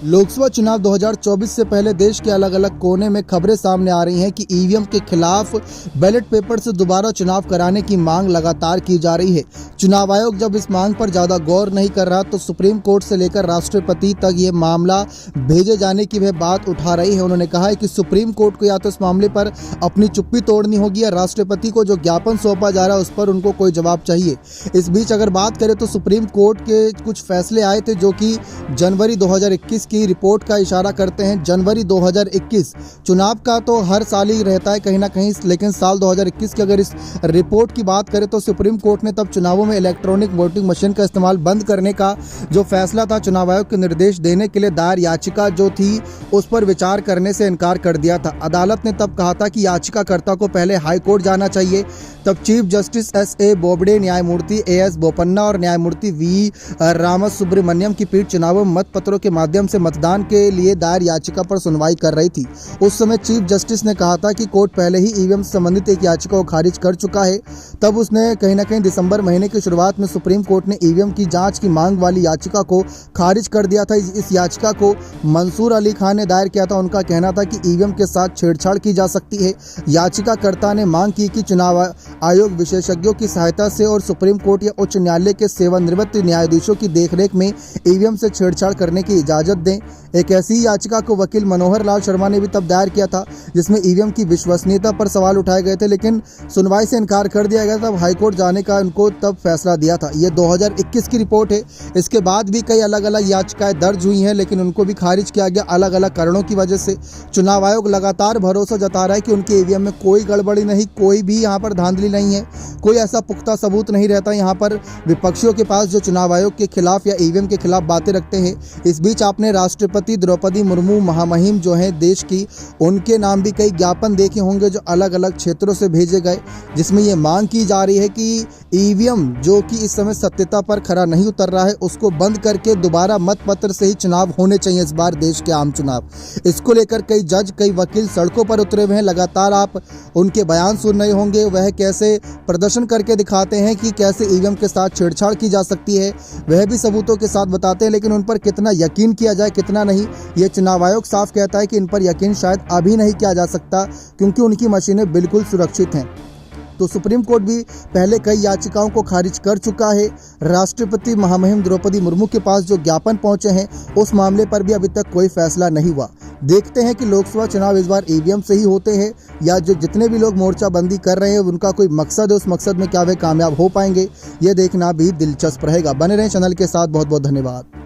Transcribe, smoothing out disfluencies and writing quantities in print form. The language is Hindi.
लोकसभा चुनाव 2024 से पहले देश के अलग अलग कोने में खबरें सामने आ रही हैं कि ईवीएम के खिलाफ बैलेट पेपर से दोबारा चुनाव कराने की मांग लगातार की जा रही है। चुनाव आयोग जब इस मांग पर ज़्यादा गौर नहीं कर रहा तो सुप्रीम कोर्ट से लेकर राष्ट्रपति तक ये मामला भेजे जाने की वह बात उठा रही है। उन्होंने कहा है कि सुप्रीम कोर्ट को या तो इस मामले पर अपनी चुप्पी तोड़नी होगी या राष्ट्रपति को जो ज्ञापन सौंपा जा रहा है उस पर उनको कोई जवाब चाहिए। इस बीच अगर बात करें तो सुप्रीम कोर्ट के कुछ फैसले आए थे जो कि जनवरी 2021 की रिपोर्ट का इशारा करते हैं। जनवरी 2021 चुनाव का तो हर साल ही रहता है कहीं ना कहीं, लेकिन साल 2021 की अगर इस रिपोर्ट की बात करें तो सुप्रीम कोर्ट ने तब चुनावों में इलेक्ट्रॉनिक वोटिंग मशीन का इस्तेमाल बंद करने का जो फैसला था, चुनाव आयोग के निर्देश देने के लिए दायर याचिका जो थी उस पर विचार करने से इनकार कर दिया था। अदालत ने तब कहा था कि याचिकाकर्ता को पहले हाई कोर्ट जाना चाहिए। तब चीफ जस्टिस एस.ए. बोबडे, न्यायमूर्ति ए.एस. बोपन्ना और न्यायमूर्ति वी. रामासुब्रमण्यम की पीठ चुनावों में मतपत्रों के माध्यम से मतदान के लिए दायर याचिका पर सुनवाई कर रही थी। उस समय चीफ जस्टिस ने कहा था कि कोर्ट पहले ही ईवीएम से संबंधित एक याचिका को खारिज कर चुका है। तब उसने कहीं ना कहीं दिसंबर महीने की शुरुआत में सुप्रीम कोर्ट ने ईवीएम की जांच की मांग वाली याचिका को खारिज कर दिया था। इस याचिका को मंसूर अली खान ने दायर किया था। उनका कहना था कि ईवीएम के साथ छेड़छाड़ की जा सकती है। याचिकाकर्ता ने मांग की कि चुनाव आयोग विशेषज्ञों की सहायता से और सुप्रीम कोर्ट या उच्च न्यायालय के सेवानिवृत्त न्यायाधीशों की देखरेख में ईवीएम से छेड़छाड़ करने की इजाजत दें। एक ऐसी याचिका को वकील मनोहर लाल शर्मा ने भी तब दायर किया था जिसमें ईवीएम की विश्वसनीयता पर सवाल उठाए गए थे, लेकिन सुनवाई से इनकार कर दिया गया। तब हाईकोर्ट जाने का उनको तब फैसला दिया था। ये 2021 की रिपोर्ट है। इसके बाद भी कई अलग अलग याचिकाएं दर्ज हुई हैं, लेकिन उनको भी खारिज किया गया अलग अलग कारणों की वजह से। चुनाव आयोग लगातार भरोसा जता रहा है कि उनके ईवीएम में कोई गड़बड़ी नहीं, कोई भी यहाँ पर धांधली नहीं है, कोई ऐसा पुख्ता सबूत नहीं रहता यहाँ पर विपक्षियों के पास जो चुनाव आयोग के खिलाफ या ईवीएम के खिलाफ बातें रखते हैं। इस बीच आपने राष्ट्रपति द्रौपदी मुर्मू महामहिम जो हैं देश की, उनके नाम भी कई ज्ञापन देखे होंगे जो अलग अलग क्षेत्रों से भेजे गए, जिसमें ये मांग की जा रही है कि ईवीएम जो कि इस समय सत्यता पर खरा नहीं उतर रहा है उसको बंद करके दोबारा मतपत्र से ही चुनाव होने चाहिए इस बार देश के आम चुनाव। इसको लेकर कई जज, कई वकील सड़कों पर उतरे हुए हैं। लगातार आप उनके बयान सुन रहे होंगे, वह कैसे प्रदर्शन करके दिखाते हैं कि कैसे ईवीएम के साथ छेड़छाड़ की जा सकती है, वह भी सबूतों के साथ बताते हैं। लेकिन उन पर कितना यकीन किया जाए कितना नहीं, ये चुनाव आयोग साफ कहता है कि इन पर यकीन शायद अभी नहीं किया जा सकता क्योंकि उनकी मशीनें बिल्कुल सुरक्षित हैं। तो सुप्रीम कोर्ट भी पहले कई याचिकाओं को खारिज कर चुका है। राष्ट्रपति महामहिम द्रौपदी मुर्मू के पास जो ज्ञापन पहुंचे हैं उस मामले पर भी अभी तक कोई फैसला नहीं हुआ। देखते हैं कि लोकसभा चुनाव इस बार ईवीएम से ही होते हैं या जो जितने भी लोग मोर्चाबंदी कर रहे हैं उनका कोई मकसद है, उस मकसद में क्या वे कामयाब हो पाएंगे, ये देखना भी दिलचस्प रहेगा। बने रहें चैनल के साथ। बहुत बहुत धन्यवाद।